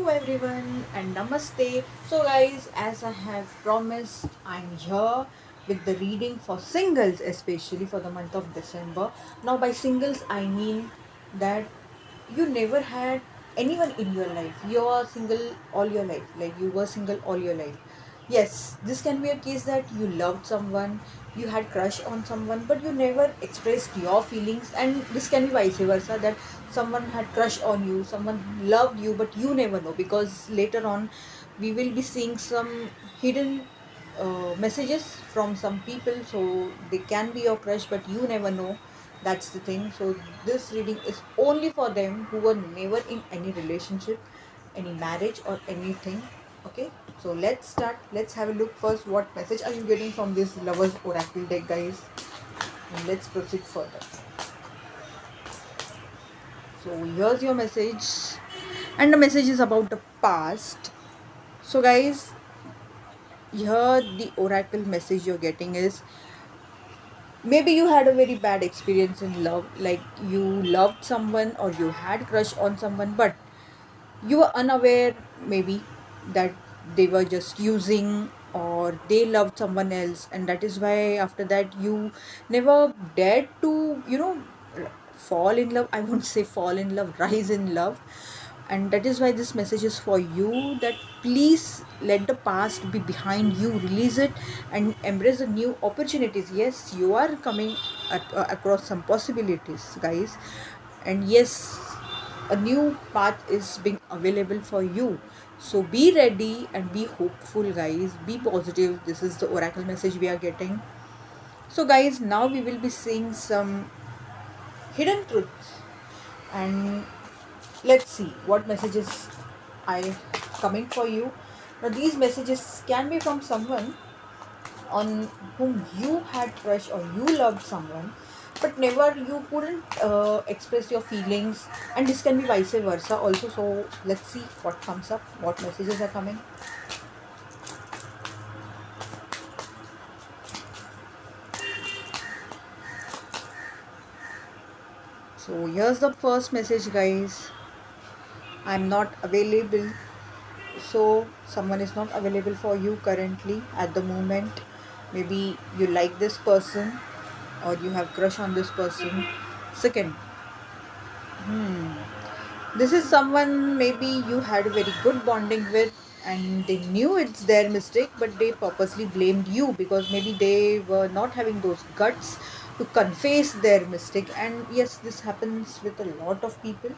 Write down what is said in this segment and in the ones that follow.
everyone and namaste. So guys, as I have promised, I'm here with the reading for singles, especially for the month of December. Now by singles I mean that you never had anyone in your life. You are single all your life, like you were single all your life. Yes, this can be a case that you loved someone, you had crush on someone, but you never expressed your feelings, and this can be vice versa, that someone had crush on you, someone loved you, but you never know, because later on we will be seeing some hidden messages from some people, so they can be your crush, but you never know. That's the thing. So this reading is only for them who were never in any relationship, any marriage or anything. Okay, so let's start. Let's have a look first. What message are you getting from this lovers oracle deck, guys? And let's proceed further. So here's your message, and the message is about the past. So guys, here the oracle message you're getting is, maybe you had a very bad experience in love, like you loved someone or you had crush on someone, but you were unaware, maybe, that they were just using, or they loved someone else, and that is why after that you never dared to fall in love. I won't say fall in love, rise in love. And that is why this message is for you, that please let the past be behind you, release it and embrace the new opportunities. Yes, you are coming across some possibilities, guys, and yes, a new path is being available for you. So be ready and be hopeful, guys, be positive. This is the oracle message we are getting. So guys, now we will be seeing some hidden truths, and let's see what messages I coming for you. Now these messages can be from someone on whom you had crush, or you loved someone but never you couldn't express your feelings, and this can be vice versa also. So let's see what comes up, what messages are coming. So here's the first message, guys. I'm not available. So someone is not available for you currently at the moment. Maybe you like this person, or you have crush on this person. Second, this is someone maybe you had a very good bonding with, and they knew it's their mistake, but they purposely blamed you because maybe they were not having those guts to confess their mistake. And yes, this happens with a lot of people.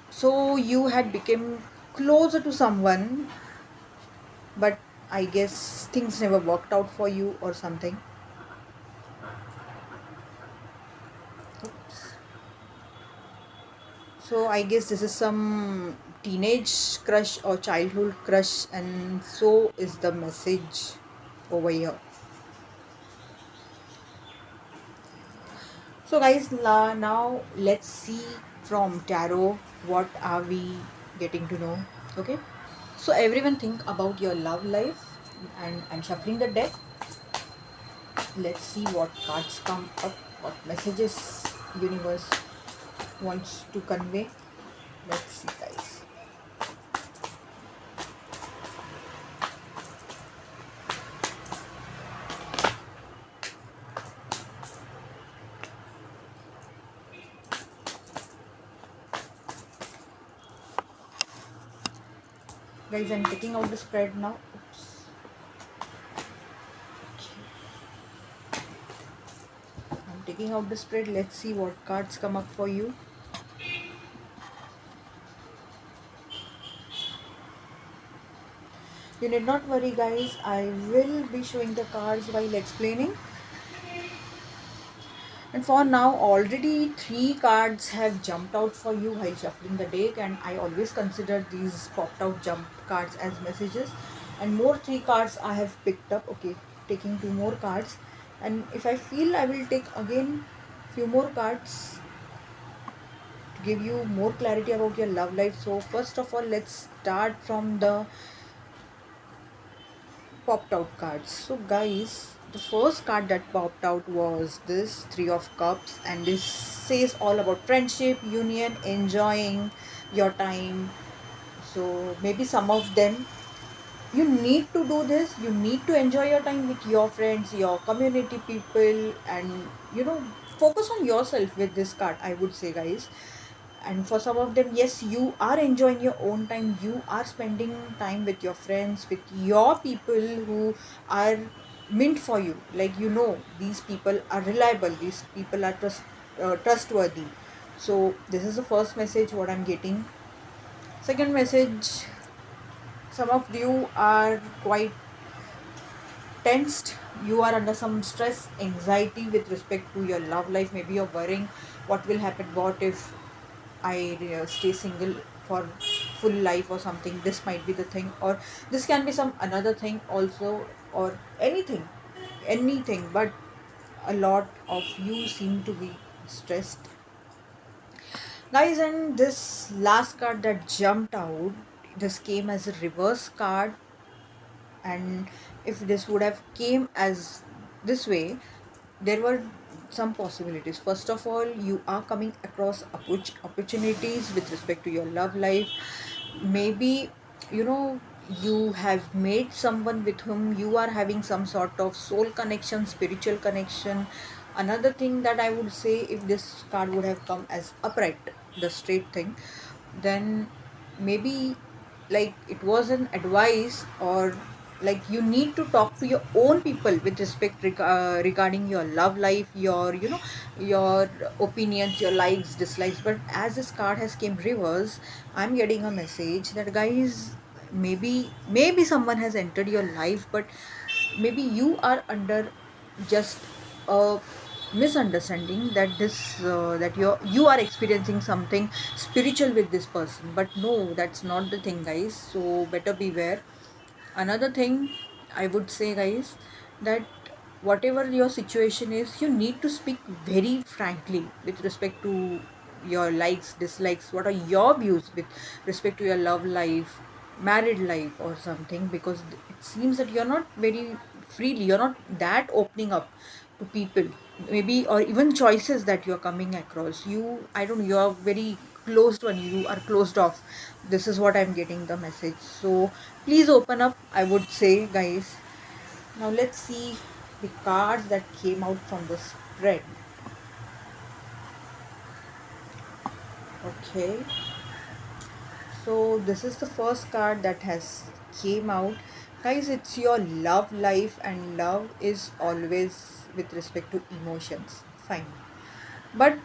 So you had become closer to someone, but I guess things never worked out for you or something. Oops. So I guess this is some teenage crush or childhood crush, and so is the message over here. So guys, now let's see from tarot what are we getting to know. Okay, so everyone think about your love life, and I'm shuffling the deck. Let's see what cards come up, what messages universe wants to convey. Let's see, guys. Guys, I'm taking out the spread now. Oops. I'm taking out the spread. Let's see what cards come up for you. You need not worry, guys. I will be showing the cards while explaining. And for now, already 3 cards have jumped out for you while shuffling the deck, and I always consider these popped out jump cards as messages. And more 3 cards I have picked up. Okay, taking 2 more cards, and if I feel, I will take again few more cards to give you more clarity about your love life. So first of all, let's start from the popped out cards. So guys, the first card that popped out was this Three of Cups, and this says all about friendship, union, enjoying your time. So maybe some of them, you need to do this, you need to enjoy your time with your friends, your community people, and you know, focus on yourself with this card, I would say, guys. And for some of them, yes, you are enjoying your own time, you are spending time with your friends, with your people who are meant for you, like, you know, these people are reliable, these people are trustworthy. So this is the first message what I'm getting. Second message, some of you are quite tensed, you are under some stress, anxiety with respect to your love life. Maybe you're worrying what will happen, what if I stay single for full life or something. This might be the thing, or this can be some another thing also, or anything. But a lot of you seem to be stressed, guys. And this last card that jumped out, this came as a reverse card. And if this would have came as this way, there were some possibilities. First of all, you are coming across opportunities with respect to your love life. Maybe, you know, you have made someone with whom you are having some sort of soul connection, spiritual connection. Another thing that I would say, if this card would have come as upright, the straight thing, then maybe like it was an advice, or like you need to talk to your own people with respect regarding your love life, your, you know, your opinions, your likes, dislikes. But as this card has came reverse, I'm getting a message that, guys, maybe someone has entered your life, but maybe you are under just a misunderstanding that that you are experiencing something spiritual with this person. But no, that's not the thing, guys, so better beware. Another thing I would say, guys, that whatever your situation is, you need to speak very frankly with respect to your likes, dislikes, what are your views with respect to your love life, married life, or something. Because it seems that you're not very freely, you're not that opening up to people, maybe, or even choices that you're coming across. You, I don't know, you're very closed one, you are closed off. This is what I'm getting the message. So please open up, I would say, guys. Now let's see the cards that came out from the spread. Okay, so this is the first card that has came out, guys. It's your love life, and love is always with respect to emotions, fine. But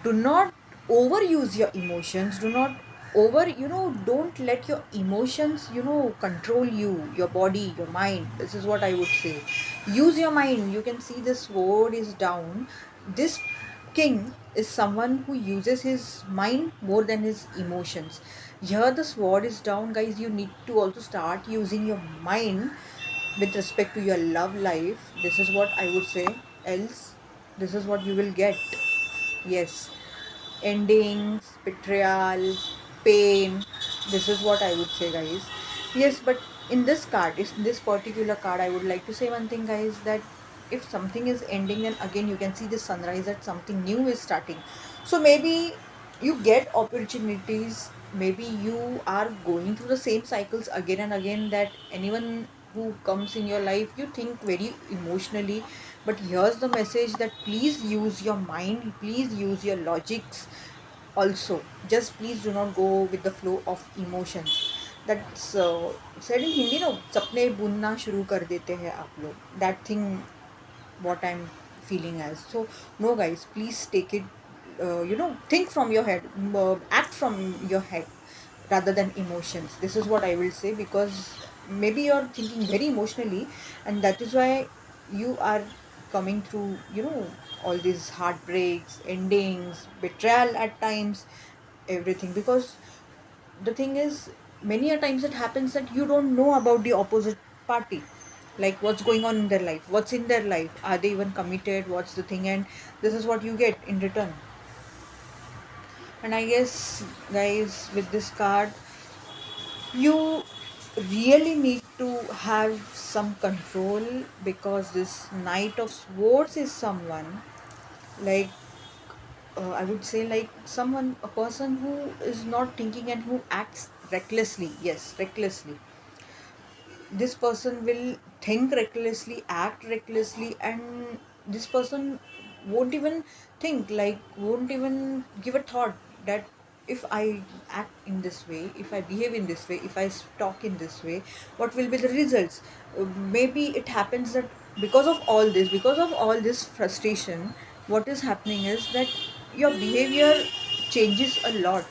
do not overuse your emotions, do not over, you know, don't let your emotions, you know, control you, your body, your mind. This is what I would say. Use your mind. You can see the sword is down. This king is someone who uses his mind more than his emotions. Here the sword is down, guys. You need to also start using your mind with respect to your love life. This is what I would say. Else, this is what you will get. Yes, endings, betrayal, pain. This is what I would say, guys. Yes, but in this card, in this particular card, I would like to say one thing, guys, that if something is ending, then again you can see the sunrise that something new is starting. So maybe you get opportunities, maybe you are going through the same cycles again and again, that anyone who comes in your life, you think very emotionally. But here's the message, that please use your mind, please use your logics also. Just please do not go with the flow of emotions. That's said in Hindi, no, सपने बुनना शुरू कर देते हैं आप लोग, that thing what I'm feeling as. So no, guys, please take it, you know, think from your head, act from your head rather than emotions. This is what I will say, because maybe you're thinking very emotionally, and that is why you are coming through, you know, all these heartbreaks, endings, betrayal at times, everything. Because the thing is, many a times it happens that you don't know about the opposite party, like what's going on in their life, what's in their life, are they even committed, what's the thing. And this is what you get in return. And I guess, guys, with this card, you really need to have some control, because this Knight of Swords is someone like, I would say, like someone, a person who is not thinking and who acts recklessly. Yes, recklessly. This person will think recklessly, act recklessly, and this person won't even think, like, won't even give a thought that if I act in this way, if I behave in this way, if I talk in this way, what will be the results? Maybe it happens that because of all this frustration, what is happening is that your behavior changes a lot.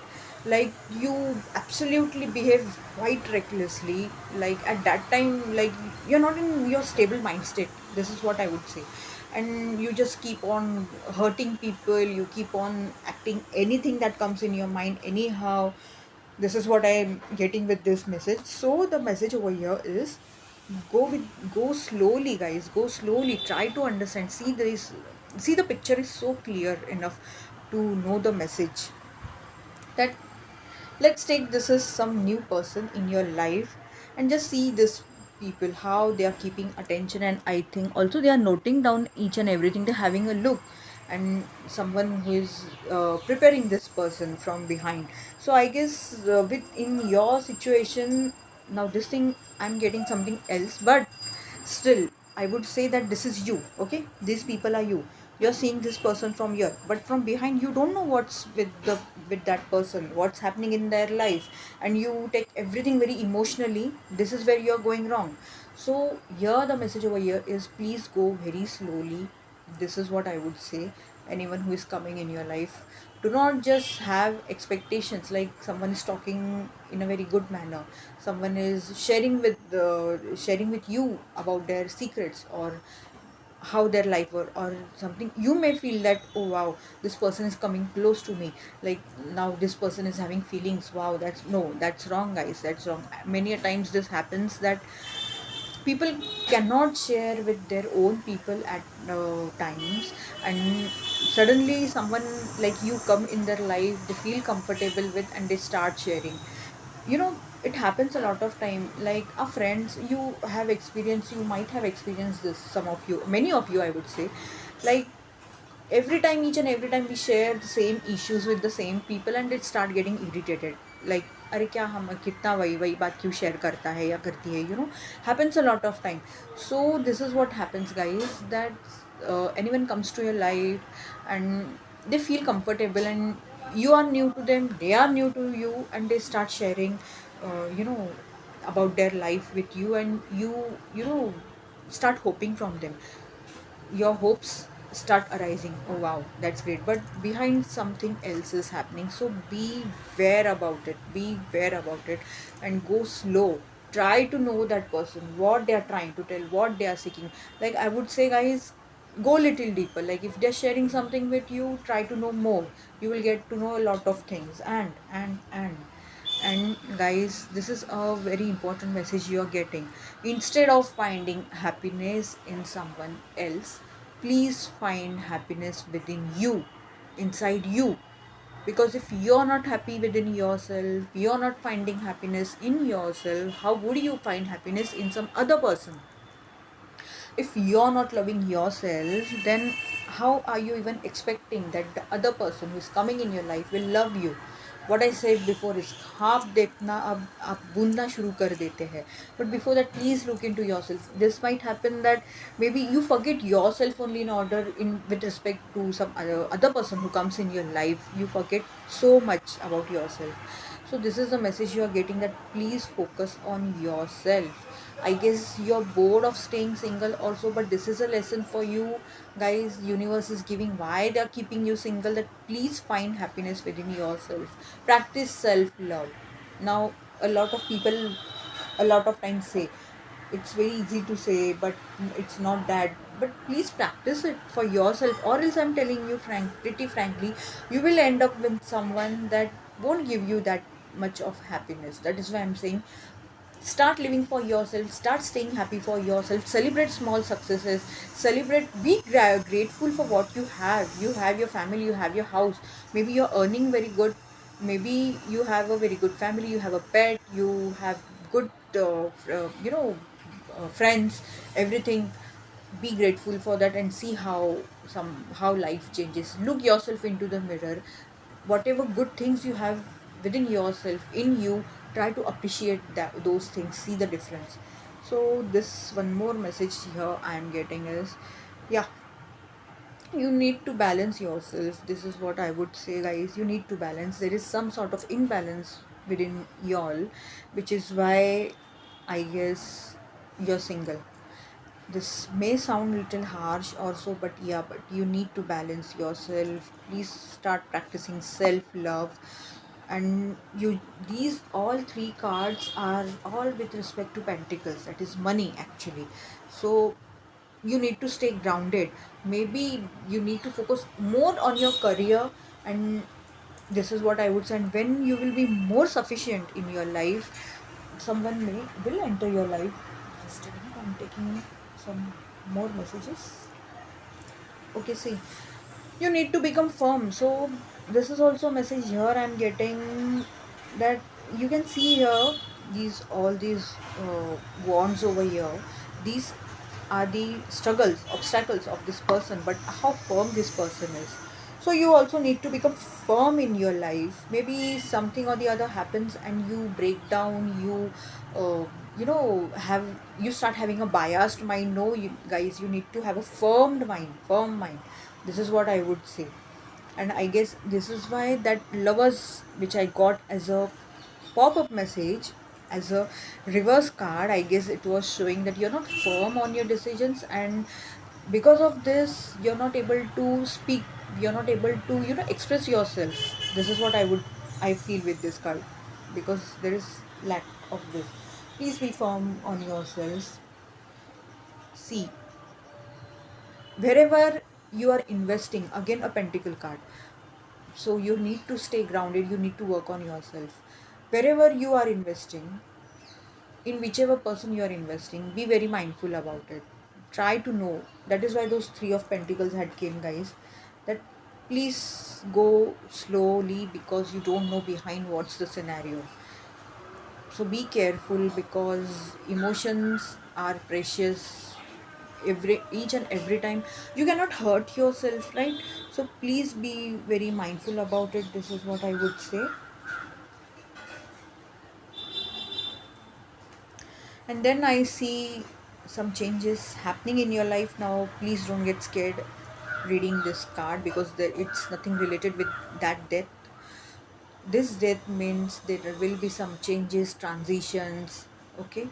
Like, you absolutely behave quite recklessly, like at that time, like you're not in your stable mind state, this is what I would say. And you just keep on hurting people, you keep on acting anything that comes in your mind anyhow. This is what I'm getting with this message. So the message over here is, go slowly, guys, go slowly, try to understand, see the picture is so clear enough to know the message. That, let's take this as some new person in your life, and just see this people how they are keeping attention, and I think also they are noting down each and everything, they're having a look, and someone who is preparing this person from behind. So I guess, with in your situation, now this thing, I'm getting something else, but still I would say that this is you. Okay, these people are you. You're seeing this person from here, but from behind you don't know what's with that person, what's happening in their life, and you take everything very emotionally. This is where you're going wrong. So here the message over here is, please go very slowly. This is what I would say. Anyone who is coming in your life, do not just have expectations, like someone is talking in a very good manner, someone is sharing with you about their secrets, or how their life, or something, you may feel that, oh wow, this person is coming close to me, like now this person is having feelings. Wow, that's, no, that's wrong, guys, that's wrong. Many a times this happens, that people cannot share with their own people at times, and suddenly someone like you come in their life, they feel comfortable with, and they start sharing. You know, it happens a lot of time, like our friends, you have experience, you might have experienced this, some of you, many of you, I would say. Like, every time, each and every time we share the same issues with the same people, and it start getting irritated, like, अरे क्या हम कितना वही वही बात क्यों share करता है या करती है, happens a lot of time. So this is what happens, guys, that anyone comes to your life, and they feel comfortable, and you are new to them, they are new to you, and they start sharing about their life with you, and you start hoping from them. Your hopes start arising. Oh wow, that's great, but behind something else is happening. So beware about it, beware about it, and go slow. Try to know that person, what they are trying to tell, what they are seeking. Like, I would say, guys, go little deeper. Like, if they're sharing something with you, try to know more. You will get to know a lot of things. And guys, this is a very important message you are getting. Instead of finding happiness in someone else, please find happiness within you, inside you. Because if you're not happy within yourself, you're not finding happiness in yourself, how would you find happiness in some other person? If you're not loving yourself, then how are you even expecting that the other person who is coming in your life will love you? What I said before is, ख्वाब देखना अब आप बुनना शुरू कर देते हैं. But before that, please look into yourself. This might happen that maybe you forget yourself only in order, in with respect to some other person who comes in your life. You forget so much about yourself. So this is the message you are getting, that please focus on yourself. I guess you're bored of staying single also, but this is a lesson for you, guys. Universe is giving why they're keeping you single, that please find happiness within yourself. Practice self-love. Now, a lot of people a lot of times say, it's very easy to say, but it's not that. But please practice it for yourself, or else I'm telling you, pretty frankly, you will end up with someone that won't give you that much of happiness. That is why I'm saying, start living for yourself, start staying happy for yourself, celebrate small successes, celebrate, be grateful for what you have your family, you have your house, maybe you're earning very good, maybe you have a very good family, you have a pet, you have good friends, everything. Be grateful for that and see how life changes. Look yourself into the mirror. Whatever good things you have within yourself, in you, try to appreciate those things, see the difference. So this one more message here I am getting is, yeah, you need to balance yourself. This is what I would say, guys. You need to balance. There is some sort of imbalance within y'all, which is why I guess you're single. This may sound a little harsh also, but yeah, but you need to balance yourself. Please start practicing self love. And you, these all three cards are all with respect to pentacles, that is money actually. So you need to stay grounded. Maybe you need to focus more on your career, and this is what I would say. And when you will be more sufficient in your life, someone may will enter your life. Just a minute, I'm taking some more messages. Okay, see, you need to become firm. So this is also a message here I'm getting, that you can see here, these wands over here, these are the struggles, obstacles of this person, but how firm this person is. So you also need to become firm in your life. Maybe something or the other happens and you break down, uh, have, you start having a biased mind. No, you guys, you need to have a firm mind. This is what I would say. And I guess this is why that lovers, which I got as a pop-up message, as a reverse card, I guess it was showing that you're not firm on your decisions, and because of this you're not able to speak, you're not able to express yourself. This is what I feel with this card, because there is lack of this. Please be firm on yourselves. See, wherever you are investing, again a pentacle card, so you need to stay grounded, you need to work on yourself. Wherever you are investing, in whichever person you are investing, be very mindful about it. Try to know. That is why those three of pentacles had came, guys, that please go slowly, because you don't know behind what's the scenario. So be careful, because emotions are precious. Every each and every time, you cannot hurt yourself, right? So please be very mindful about it. This is what I would say. And then I see some changes happening in your life now. Please don't get scared reading this card, because it's nothing related with that death. This death means there will be some changes, transitions. Okay,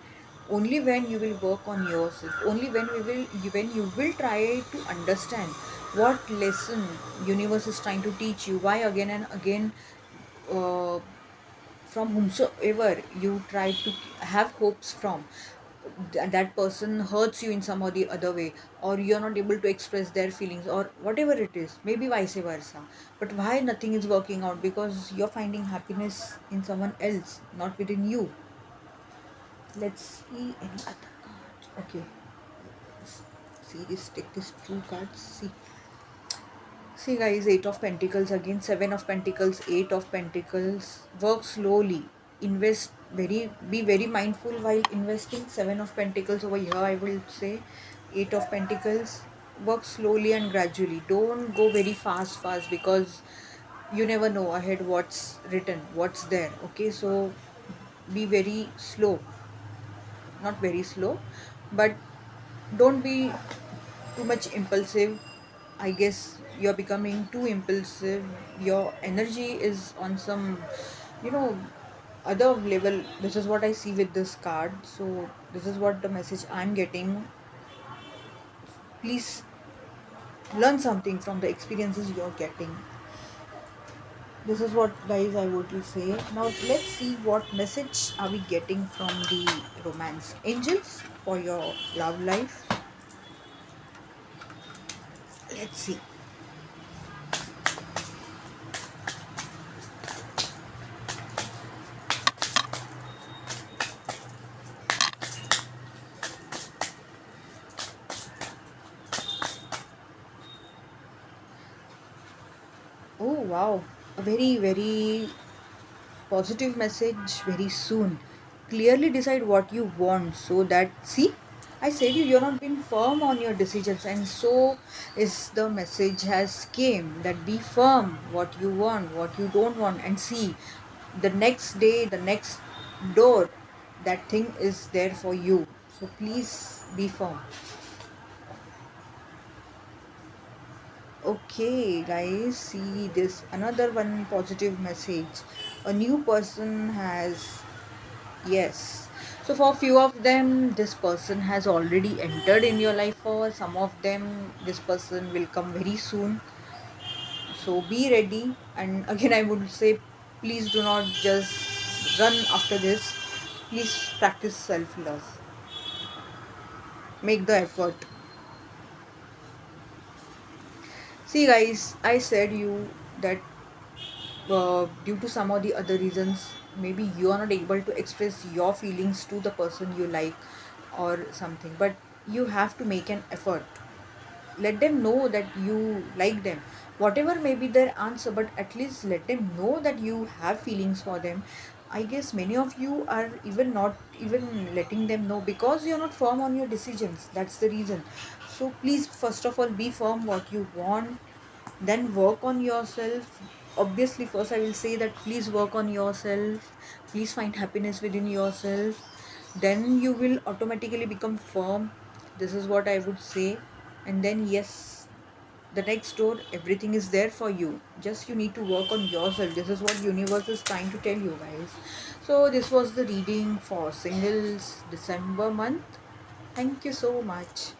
only when you will work on yourself, only when you will try to understand what lesson universe is trying to teach you, why again and again, uh, from whomsoever you try to have hopes from, that person hurts you in some or the other way, or you're not able to express their feelings, or whatever it is, maybe vice versa. But why nothing is working out? Because you're finding happiness in someone else, not within you. Let's see any other card. Okay, see this, take this two cards. See, guys, Eight of Pentacles again, Seven of Pentacles, Eight of Pentacles. Work slowly. Invest be very mindful while investing. Seven of Pentacles over here, I will say. Eight of Pentacles. Work slowly and gradually. Don't go very fast, because you never know ahead what's written, what's there. Okay, so be very slow. Not very slow, but don't be too much impulsive. I guess you're becoming too impulsive. Your energy is on some, you know, other level. This is what I see with this card. So this is what the message I'm getting. Please learn something from the experiences you're getting. This is what, guys, I would say. Now let's see what message are we getting from the romance angels for your love life. Let's see. Oh wow, a very, very positive message very soon. clearly decide what you want, so that, see, I said you're not being firm on your decisions, and so is the message has came that be firm what you want, what you don't want, and see, the next day, the next door, that thing is there for you. So please be firm. Okay, guys, see this another one positive message. A new person has, yes. So for few of them, this person has already entered in your life. For some of them, this person will come very soon. So be ready. And again, I would say, please do not just run after this. Please practice self-love. Make the effort. See, guys, I said you that due to some or the other reasons, maybe you are not able to express your feelings to the person you like or something, but you have to make an effort. Let them know that you like them, whatever may be their answer, but at least let them know that you have feelings for them. I guess many of you are even not even letting them know because you're not firm on your decisions. That's the reason. So please, first of all, be firm what you want, then work on yourself. Obviously, first I will say that please work on yourself, please find happiness within yourself, then you will automatically become firm. This is what I would say. And then yes, the next door, everything is there for you, just you need to work on yourself. This is what universe is trying to tell you, guys. So this was the reading for singles December month. Thank you so much.